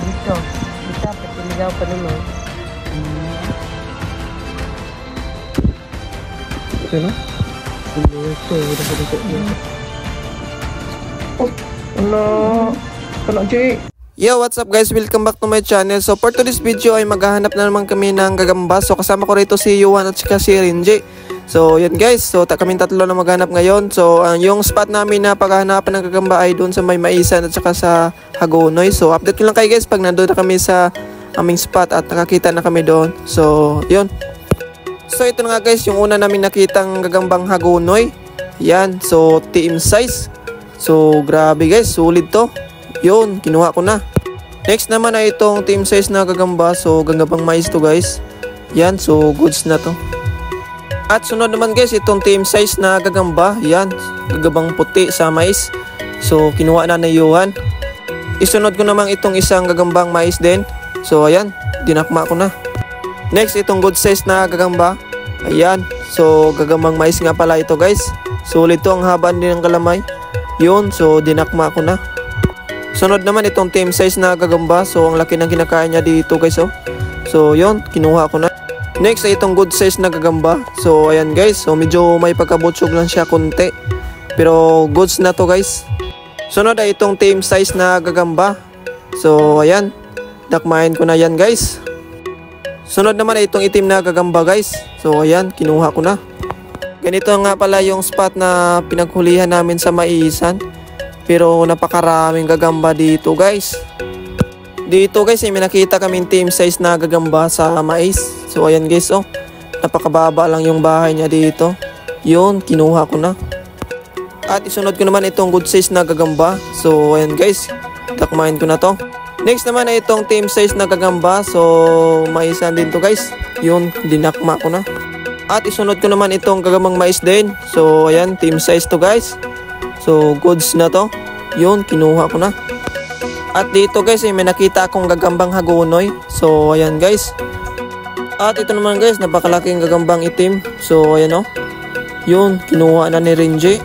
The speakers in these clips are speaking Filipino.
dito. Kita, pagkiligaw pa naman. Ano? Ito, Oh, ano? Ano, Jay? Yo, what's up guys? Welcome back to my channel. So for today's video ay maghahanap na naman kami ng gagamba. So kasama ko rito si Yuan at saka si Renji. So yan guys, so kaming tatlo na maghanap ngayon. So yung spot namin na paghahanapan ng gagamba ay doon sa may Maisan at saka sa Hagonoy. So update ko lang kayo guys pag nandun na kami sa aming spot at nakakita na kami doon. So yun. So ito na nga guys, yung una namin nakitang gagambang Hagonoy. Yan, so team size. So grabe guys, sulit to. Yun, kinuha ko na. Next naman ay itong team size na gagamba. So gagambang mais to guys. Yan, so goods na to. At sunod naman guys, itong team size na gagamba. Yan, gagambang puti sa mais. So kinuha na ni Yuan. Isunod ko naman itong isang gagambang mais din. So ayan, dinakma ko na. Next, itong good size na gagamba. Ayan, so gagambang mais nga pala ito guys. Sulit to, ang haba din ng kalamay. Yun, so dinakma ko na. Sunod naman itong team size na gagamba. So ang laki ng kinakain niya dito guys oh. So yun, kinuha ko na. Next ay itong good size na gagamba. So ayan guys, so medyo may pagkabutsog lang siya konti. Pero goods na to guys. Sunod ay itong team size na gagamba. So ayan, dakmain ko na yan guys. Sunod naman ay itong itim na gagamba guys. So ayan, kinuha ko na. Ganito nga pala yung spot na pinaghulihan namin sa Maisan. Pero napakaraming gagamba dito guys. Dito guys ay may nakita kaming team size na gagamba sa mais. So ayan guys oh. Napakababa lang yung bahay niya dito. Yun, kinuha ko na. At isunod ko naman itong good size na gagamba. So ayan guys, takmain ko na to. Next naman ay itong team size na gagamba. So maisan din to guys. Yun, dinakma ko na. At isunod ko naman itong gagambang mais din. So ayan, team size to guys. So goods na to. Yun, kinuha ko na. At dito guys ay may nakita akong gagambang Hagonoy. So ayan guys. At ito naman guys, napakalaking gagambang itim. So ayan oh. Yun, kinuha na ni Renji.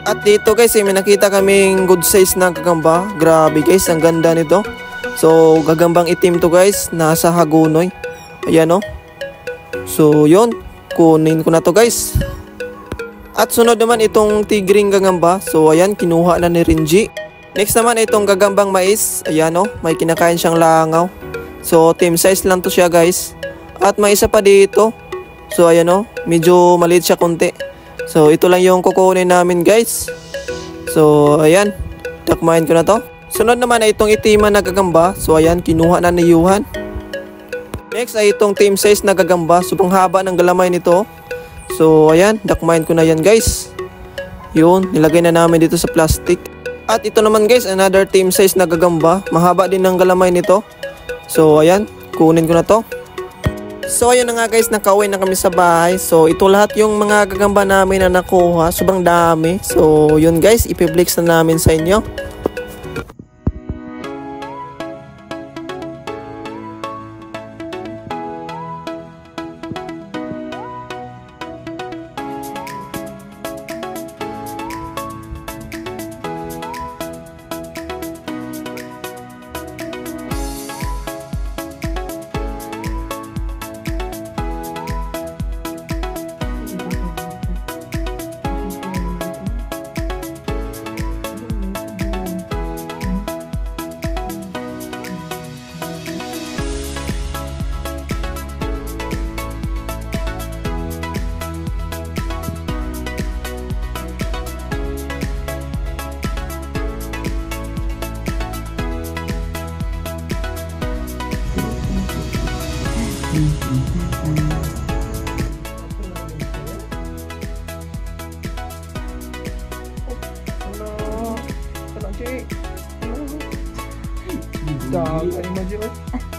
At dito guys ay may nakita kaming good size na gagamba. Grabe guys, ang ganda nito. So gagambang itim to guys, nasa Hagonoy. Ayan oh. So yun, kunin ko na to guys. At sunod naman itong tigring gagamba. So ayan, kinuha na ni Renji. Next naman itong gagambang mais. Ayan oh, may kinakain siyang langaw. So team size lang to siya guys. At may isa pa dito. So ayan oh, medyo maliit siya konti. So ito lang yung kukunin namin guys. So ayan, takmain ko na to. Sunod naman ay itong itiman na gagamba. So ayan, kinuha na ni Yuan. Next ay itong team size na gagamba. Sobrang haba ng galamay nito. So ayan, dakmain ko na yan guys. Yun, nilagay na namin dito sa plastic. At ito naman guys, another team size na gagamba. Mahaba din ng galamay nito. So ayan, kunin ko na to. So ayun na nga guys, nakauwi na kami sa bahay. So ito lahat yung mga gagamba namin na nakuha. Sobrang dami. So yun guys, ipi-flex na namin sa inyo. Dami, ay mo, Jay.